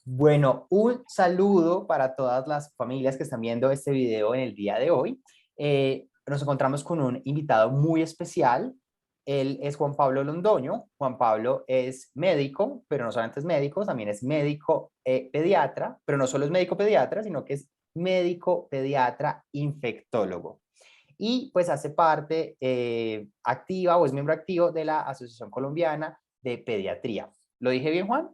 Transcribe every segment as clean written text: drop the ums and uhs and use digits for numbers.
Bueno, un saludo para todas las familias que están viendo este video en el día de hoy. Nos encontramos con un invitado muy especial. Él es Juan Pablo Londoño. Juan Pablo es médico, pero no solamente es médico, también es médico pediatra, pero no solo es médico pediatra, sino que es médico pediatra infectólogo. Y pues hace parte activa o es miembro activo de la Asociación Colombiana de Pediatría. ¿Lo dije bien, Juan?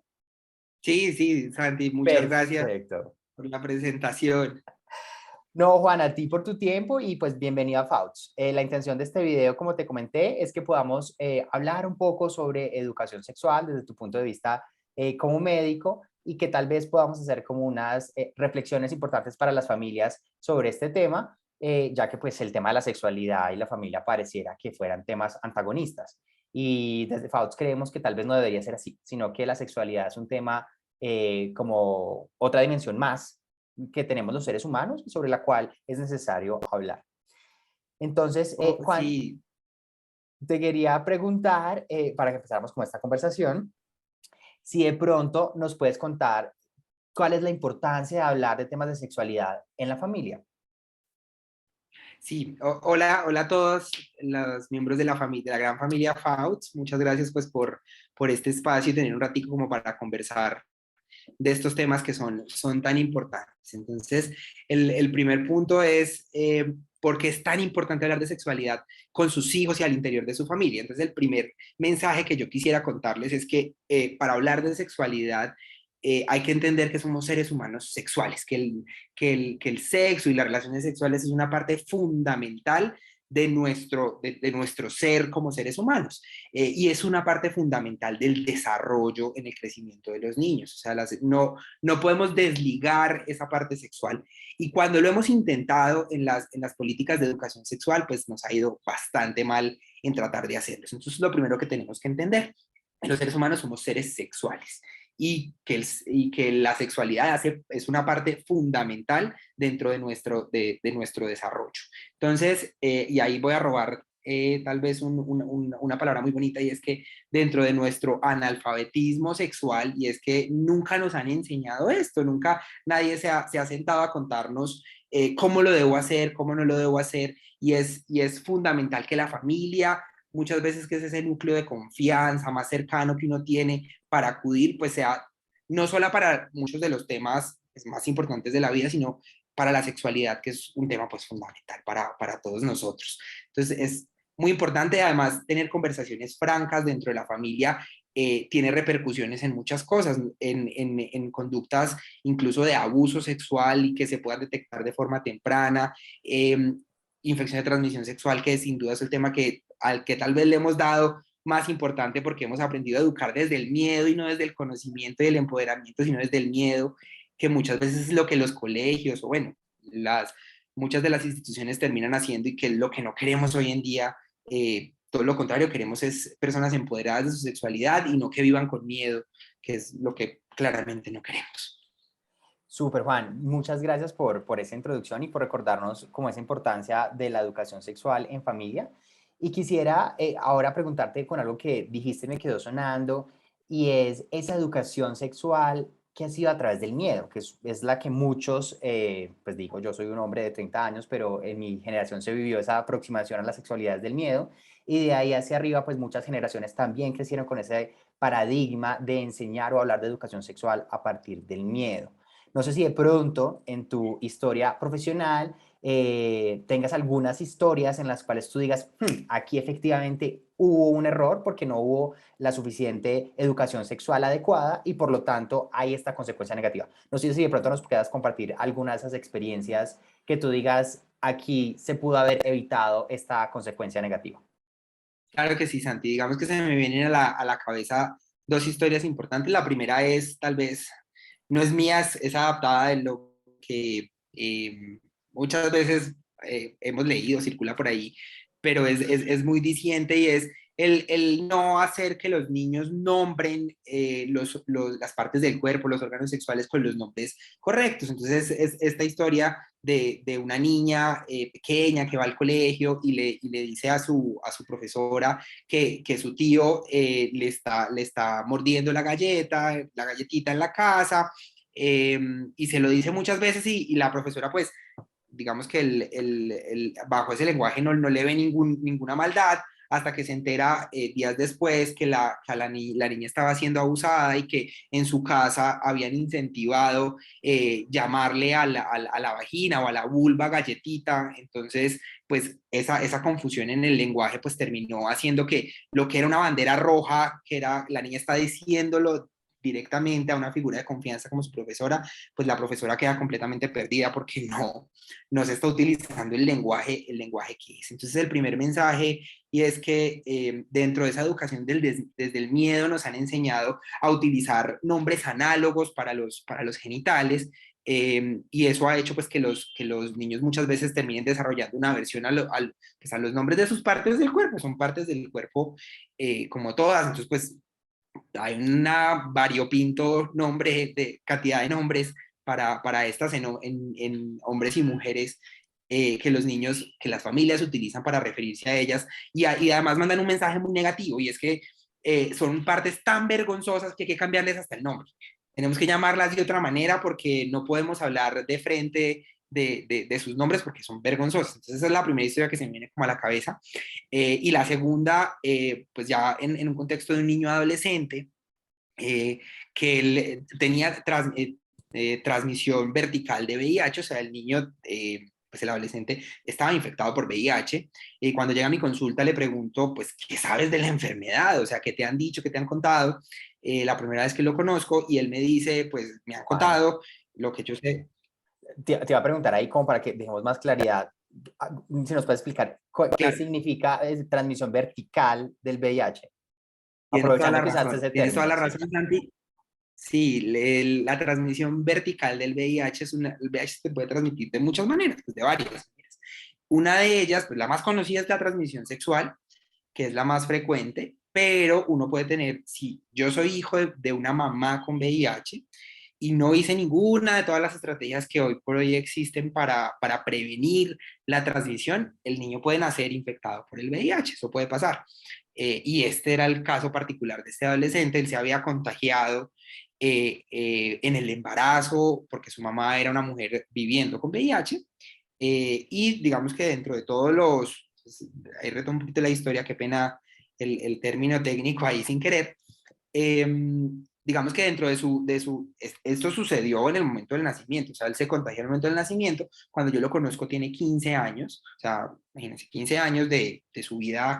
Sí, sí, Santi, muchas gracias Perfecto. por la presentación. No, Juan, a ti por tu tiempo y pues bienvenido a Fauts. La intención de este video, como te comenté, es que podamos hablar un poco sobre educación sexual desde tu punto de vista como médico y que tal vez podamos hacer como unas reflexiones importantes para las familias sobre este tema, ya que pues el tema de la sexualidad y la familia pareciera que fueran temas antagonistas. Y desde Fauts creemos que tal vez no debería ser así, sino que la sexualidad es un tema como otra dimensión más que tenemos los seres humanos y sobre la cual es necesario hablar. Entonces, Oh, Juan, sí, te quería preguntar, para que empezáramos con esta conversación, si de pronto nos puedes contar cuál es la importancia de hablar de temas de sexualidad en la familia. sí. Hola, hola a todos los miembros de la familia, de la gran familia Fouts. Muchas gracias pues por este espacio y tener un ratico como para conversar de estos temas que son tan importantes. Entonces, el primer punto es por qué es tan importante hablar de sexualidad con sus hijos y al interior de su familia. Entonces, el primer mensaje que yo quisiera contarles es que para hablar de sexualidad hay que entender que somos seres humanos sexuales, que el sexo y las relaciones sexuales es una parte fundamental de nuestro ser como seres humanos. Y es una parte fundamental del desarrollo en el crecimiento de los niños. O sea, no podemos desligar esa parte sexual. Y cuando lo hemos intentado en las políticas de educación sexual, pues nos ha ido bastante mal en tratar de hacerlo. Entonces, lo primero que tenemos que entender, los seres humanos somos seres sexuales y que la sexualidad es una parte fundamental dentro de nuestro desarrollo. Entonces, y ahí voy a robar tal vez una palabra muy bonita, y es que dentro de nuestro analfabetismo sexual, y es que nunca nos han enseñado esto, nunca nadie se ha sentado a contarnos cómo lo debo hacer, cómo no lo debo hacer, y es fundamental que la familia, muchas veces que es ese núcleo de confianza más cercano que uno tiene para acudir, pues sea no solo para muchos de los temas pues, más importantes de la vida, sino para la sexualidad, que es un tema pues fundamental para todos nosotros. Entonces es muy importante además tener conversaciones francas dentro de la familia. Tiene repercusiones en muchas cosas, en conductas incluso de abuso sexual y que se puedan detectar de forma temprana, infección de transmisión sexual, que sin duda es el tema al que tal vez le hemos dado más importante porque hemos aprendido a educar desde el miedo y no desde el conocimiento y el empoderamiento, sino desde el miedo, que muchas veces es lo que los colegios o bueno, muchas de las instituciones terminan haciendo y que es lo que no queremos hoy en día. Todo lo contrario, queremos es personas empoderadas de su sexualidad y no que vivan con miedo, que es lo que claramente no queremos. Súper, Juan. Muchas gracias por esa introducción y por recordarnos como esa importancia de la educación sexual en familia. Y quisiera ahora preguntarte con algo que dijiste, me quedó sonando, y es esa educación sexual que ha sido a través del miedo, que es la que muchos, pues digo, yo soy un hombre de 30 años, pero en mi generación se vivió esa aproximación a la sexualidad del miedo, y de ahí hacia arriba, pues muchas generaciones también crecieron con ese paradigma de enseñar o hablar de educación sexual a partir del miedo. No sé si de pronto en tu historia profesional tengas algunas historias en las cuales tú digas, aquí efectivamente hubo un error porque no hubo la suficiente educación sexual adecuada y por lo tanto hay esta consecuencia negativa. No sé si de pronto nos puedas compartir alguna de esas experiencias que tú digas, aquí se pudo haber evitado esta consecuencia negativa. Claro que sí, Santi. Digamos que se me vienen a la cabeza dos historias importantes. La primera es, tal vez, no es mía, es adaptada de lo que muchas veces hemos leído, circula por ahí, pero es muy diciente, y es el no hacer que los niños nombren las partes del cuerpo, los órganos sexuales con los nombres correctos. Entonces, es esta historia de una niña pequeña que va al colegio y le dice a su profesora que su tío le está mordiendo la galletita en la casa, y se lo dice muchas veces y la profesora pues digamos que bajo ese lenguaje no le ve ninguna maldad, hasta que se entera días después que la niña estaba siendo abusada y que en su casa habían incentivado llamarle a la vagina o a la vulva galletita. Entonces, pues esa confusión en el lenguaje pues terminó haciendo que lo que era una bandera roja, que era la niña está diciéndolo directamente a una figura de confianza como su profesora, pues la profesora queda completamente perdida porque no se está utilizando el lenguaje que es. Entonces el primer mensaje y es que dentro de esa educación desde el miedo nos han enseñado a utilizar nombres análogos para los genitales, y eso ha hecho pues que los niños muchas veces terminen desarrollando una aversión pues, a los nombres de sus partes del cuerpo, son partes del cuerpo como todas, entonces pues hay una variopinto nombre, de cantidad de nombres para estas en hombres y mujeres que los niños, que las familias utilizan para referirse a ellas y además mandan un mensaje muy negativo y es que son partes tan vergonzosas que hay que cambiarles hasta el nombre. Tenemos que llamarlas de otra manera porque no podemos hablar de frente de sus nombres porque son vergonzosas. Entonces esa es la primera historia que se me viene como a la cabeza. Y la segunda, pues ya en un contexto de un niño adolescente, que él tenía transmisión vertical de VIH, o sea, el niño, pues el adolescente, estaba infectado por VIH, y cuando llega a mi consulta le pregunto, pues, ¿qué sabes de la enfermedad? O sea, ¿qué te han dicho, qué te han contado? La primera vez que lo conozco, y él me dice, pues, me han Juan, contado lo que yo sé. te iba a preguntar ahí como para que dejemos más claridad, si nos puedes explicar qué Claro, significa transmisión vertical del VIH, tienes toda aprovechando la que usaste razón, ese tienes toda término. la Sí, razón, Santi. Sí, la transmisión vertical del VIH el VIH se puede transmitir de muchas maneras, pues de varias maneras. Una de ellas, pues la más conocida es la transmisión sexual, que es la más frecuente, pero uno puede tener, si yo soy hijo de una mamá con VIH y no hice ninguna de todas las estrategias que hoy por hoy existen para prevenir la transmisión, el niño puede nacer infectado por el VIH, eso puede pasar. Y este era el caso particular de este adolescente, él se había contagiado en el embarazo porque su mamá era una mujer viviendo con VIH, y digamos que dentro de todos pues, ahí retomo un poquito la historia, qué pena el término técnico ahí sin querer, eh, digamos que dentro esto sucedió en el momento del nacimiento, o sea, él se contagió en el momento del nacimiento, cuando yo lo conozco tiene 15 años, o sea, imagínense, 15 años de su vida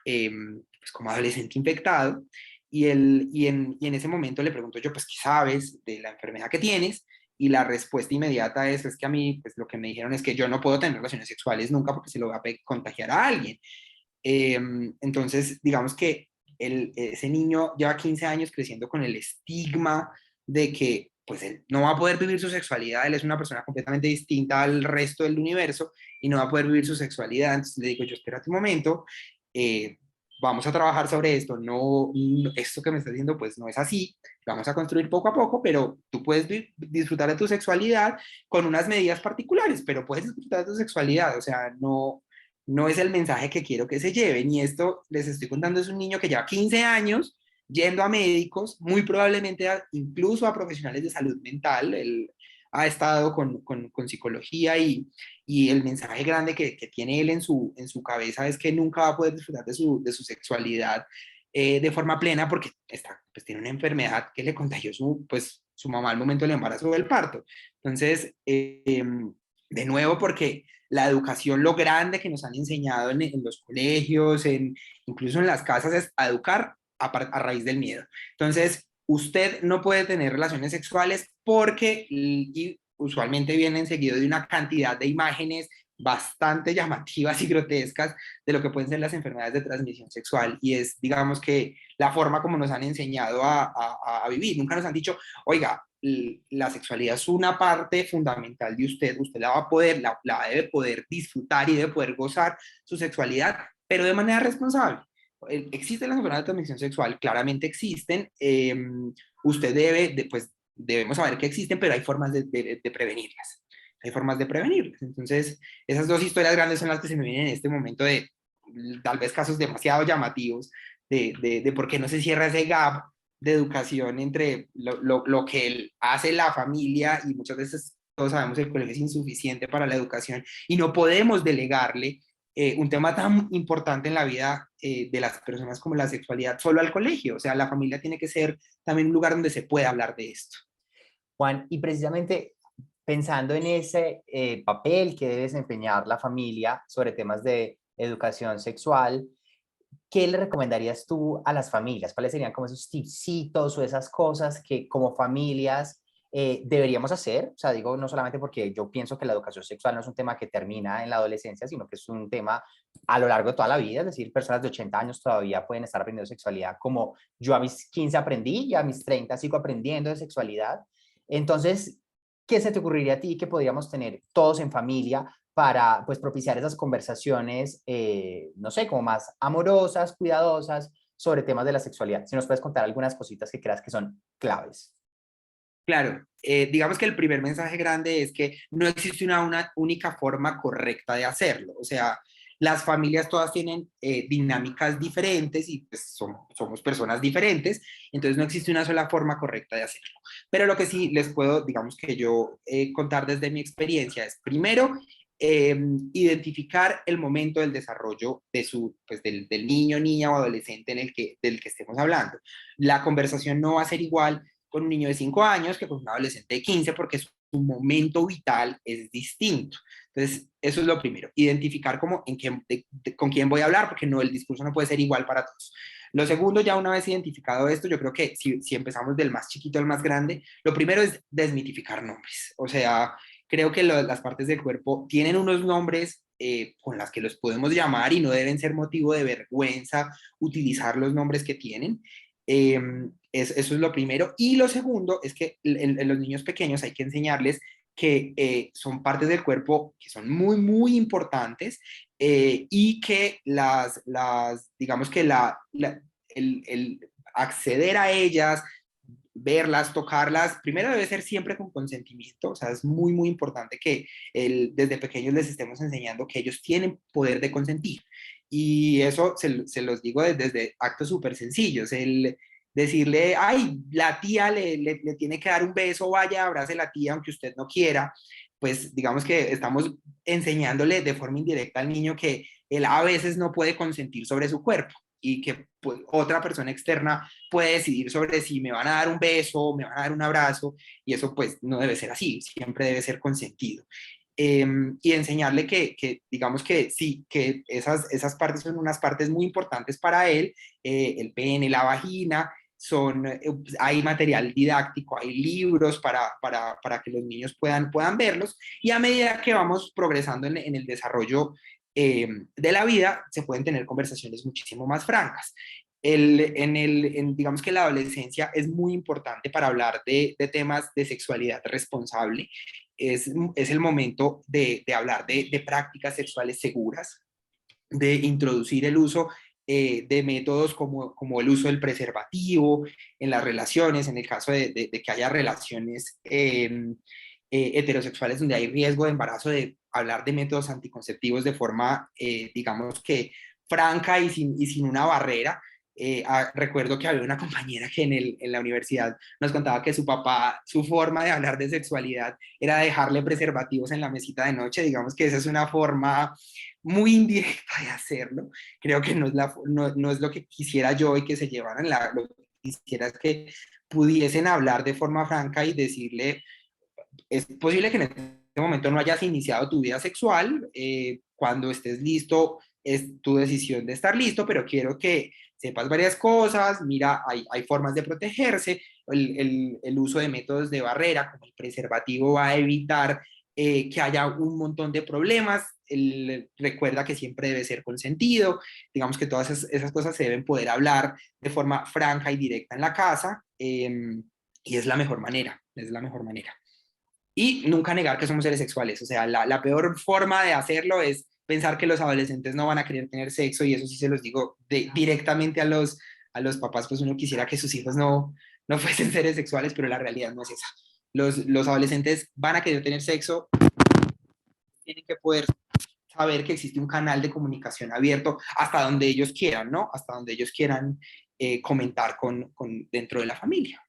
pues como adolescente infectado, y en ese momento le pregunto yo, pues, ¿qué sabes de la enfermedad que tienes? Y la respuesta inmediata es que a mí, pues lo que me dijeron es que yo no puedo tener relaciones sexuales nunca porque se lo va a contagiar a alguien. Eh, entonces, digamos que ese niño lleva 15 años creciendo con el estigma de que pues él no va a poder vivir su sexualidad, él es una persona completamente distinta al resto del universo y no va a poder vivir su sexualidad. Entonces le digo yo, espérate un momento, vamos a trabajar sobre esto, esto que me estás diciendo pues no es así, vamos a construir poco a poco, pero tú puedes disfrutar de tu sexualidad con unas medidas particulares, pero puedes disfrutar de tu sexualidad, o sea, no es el mensaje que quiero que se lleven. Y esto les estoy contando es un niño que lleva 15 años yendo a médicos, muy probablemente incluso a profesionales de salud mental. Él ha estado con psicología y el mensaje grande que tiene él en su cabeza es que nunca va a poder disfrutar de su sexualidad de forma plena porque pues, tiene una enfermedad que le contagió su mamá al momento del embarazo o del parto. Entonces, de nuevo, porque la educación, lo grande que nos han enseñado en los colegios, incluso en las casas, es a educar a raíz del miedo. Entonces, usted no puede tener relaciones sexuales porque y usualmente vienen seguido de una cantidad de imágenes bastante llamativas y grotescas de lo que pueden ser las enfermedades de transmisión sexual y es, digamos que, la forma como nos han enseñado a vivir. Nunca nos han dicho, oiga, la sexualidad es una parte fundamental de usted, usted la va a poder, la debe poder disfrutar y debe poder gozar su sexualidad, pero de manera responsable. ¿Existen las enfermedades de transmisión sexual? Claramente existen. Usted pues debemos saber que existen, pero hay formas de prevenirlas. Hay formas de prevenirlas. Entonces, esas dos historias grandes son las que se me vienen en este momento de tal vez casos demasiado llamativos de por qué no se cierra ese gap de educación entre lo que hace la familia, y muchas veces todos sabemos que el colegio es insuficiente para la educación y no podemos delegarle un tema tan importante en la vida de las personas como la sexualidad solo al colegio. O sea, la familia tiene que ser también un lugar donde se pueda hablar de esto. Juan, y precisamente pensando en ese papel que debe desempeñar la familia sobre temas de educación sexual, ¿qué le recomendarías tú a las familias? ¿Cuáles serían como esos tipsitos o esas cosas que como familias deberíamos hacer? O sea, digo, no solamente porque yo pienso que la educación sexual no es un tema que termina en la adolescencia, sino que es un tema a lo largo de toda la vida, es decir, personas de 80 años todavía pueden estar aprendiendo sexualidad como yo a mis 15 aprendí y a mis 30 sigo aprendiendo de sexualidad. Entonces, ¿qué se te ocurriría a ti que podríamos tener todos en familia para pues propiciar esas conversaciones, no sé, como más amorosas, cuidadosas sobre temas de la sexualidad? Si nos puedes contar algunas cositas que creas que son claves. Claro, digamos que el primer mensaje grande es que no existe una única forma correcta de hacerlo. O sea, las familias todas tienen dinámicas diferentes y pues, somos personas diferentes, entonces no existe una sola forma correcta de hacerlo. Pero lo que sí les puedo, digamos que yo contar desde mi experiencia es, primero, identificar el momento del desarrollo de pues, del niño, niña o adolescente del que estemos hablando. La conversación no va a ser igual con un niño de 5 años que con un adolescente de 15 porque su momento vital es distinto. Entonces, eso es lo primero, identificar como con quién voy a hablar, porque no, el discurso no puede ser igual para todos. Lo segundo, ya una vez identificado esto, yo creo que si empezamos del más chiquito al más grande, lo primero es desmitificar nombres. O sea, creo que las partes del cuerpo tienen unos nombres con las que los podemos llamar y no deben ser motivo de vergüenza utilizar los nombres que tienen. Eso es lo primero. Y lo segundo es que en los niños pequeños hay que enseñarles que son partes del cuerpo que son muy, muy importantes y que digamos que el acceder a ellas, verlas, tocarlas, primero debe ser siempre con consentimiento. O sea, es muy, muy importante que desde pequeños les estemos enseñando que ellos tienen poder de consentir. Y eso se los digo desde actos súper sencillos. El decirle, ay, la tía le tiene que dar un beso, vaya, abrace a la tía aunque usted no quiera, pues digamos que estamos enseñándole de forma indirecta al niño que él a veces no puede consentir sobre su cuerpo y que pues, otra persona externa puede decidir sobre si me van a dar un beso, me van a dar un abrazo, y eso pues no debe ser así, siempre debe ser consentido. Y enseñarle digamos que sí, que esas partes son unas partes muy importantes para él, el pene, la vagina, hay material didáctico, hay libros para que los niños puedan verlos, y a medida que vamos progresando en el desarrollo de la vida, se pueden tener conversaciones muchísimo más francas. Digamos que la adolescencia es muy importante para hablar de temas de sexualidad responsable. Es el momento de hablar de prácticas sexuales seguras, de introducir el uso de métodos como el uso del preservativo en las relaciones, en el caso de que haya relaciones heterosexuales donde hay riesgo de embarazo, de hablar de métodos anticonceptivos de forma, digamos que franca y sin una barrera. Recuerdo que había una compañera que en la universidad nos contaba que su papá, su forma de hablar de sexualidad era dejarle preservativos en la mesita de noche. Digamos que esa es una forma muy indirecta de hacerlo. Creo que no es lo que quisiera yo y que se llevaran. Lo que quisiera es que pudiesen hablar de forma franca y decirle, es posible que en este momento no hayas iniciado tu vida sexual, cuando estés listo es tu decisión de estar listo, pero quiero que sepas varias cosas. Mira, hay formas de protegerse, el uso de métodos de barrera como el preservativo va a evitar que haya un montón de problemas. Recuerda que siempre debe ser consentido. Digamos que todas esas cosas se deben poder hablar de forma franca y directa en la casa, y es la mejor manera, es la mejor manera. Y nunca negar que somos seres sexuales. O sea, la peor forma de hacerlo es pensar que los adolescentes no van a querer tener sexo, y eso sí se los digo directamente a los papás. Pues uno quisiera que sus hijos no fuesen seres sexuales, pero la realidad no es esa. Los adolescentes van a querer tener sexo, tienen que poder saber que existe un canal de comunicación abierto hasta donde ellos quieran, ¿no? Hasta donde ellos quieran comentar dentro de la familia.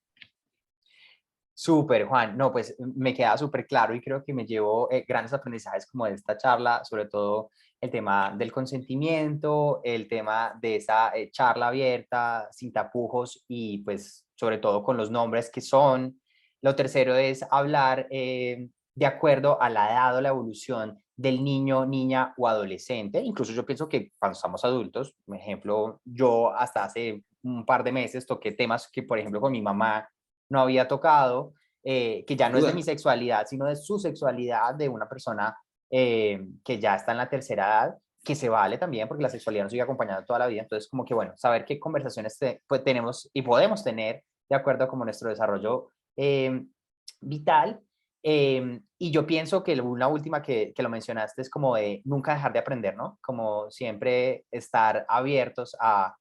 Súper, Juan. No, pues me queda súper claro y creo que me llevo grandes aprendizajes como de esta charla, sobre todo el tema del consentimiento, el tema de esa charla abierta, sin tapujos y pues sobre todo con los nombres que son. Lo tercero es hablar de acuerdo a la edad o la evolución del niño, niña o adolescente. Incluso yo pienso que cuando estamos adultos, por ejemplo, yo hasta hace un par de meses toqué temas que, por ejemplo, con mi mamá no había tocado, que ya Sin no es de duda. mi sexualidad, sino de su sexualidad, de una persona que ya está en la tercera edad, que se vale también porque la sexualidad nos sigue acompañando toda la vida. Entonces, como que bueno, saber qué conversaciones pues, tenemos y podemos tener de acuerdo con nuestro desarrollo vital. Y yo pienso que una última que lo mencionaste es como de nunca dejar de aprender, ¿no? Como siempre estar abiertos a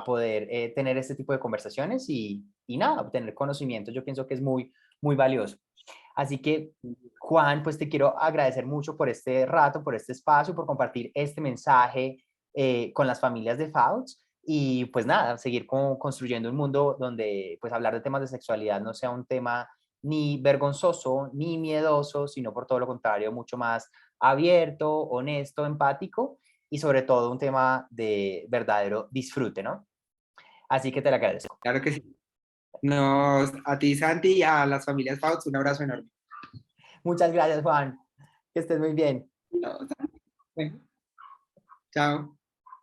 poder tener este tipo de conversaciones y nada, obtener conocimiento. Yo pienso que es muy, muy valioso. Así que, Juan, pues te quiero agradecer mucho por este rato, por este espacio, por compartir este mensaje con las familias de FAUTS y pues nada, seguir construyendo un mundo donde pues hablar de temas de sexualidad no sea un tema ni vergonzoso ni miedoso, sino por todo lo contrario, mucho más abierto, honesto, empático y sobre todo un tema de verdadero disfrute, ¿no? Así que te lo agradezco. Claro que sí. Nos, a ti, Santi, y a las familias Fauts, un abrazo enorme. Muchas gracias, Juan. Que estés muy bien. No, bueno, chao.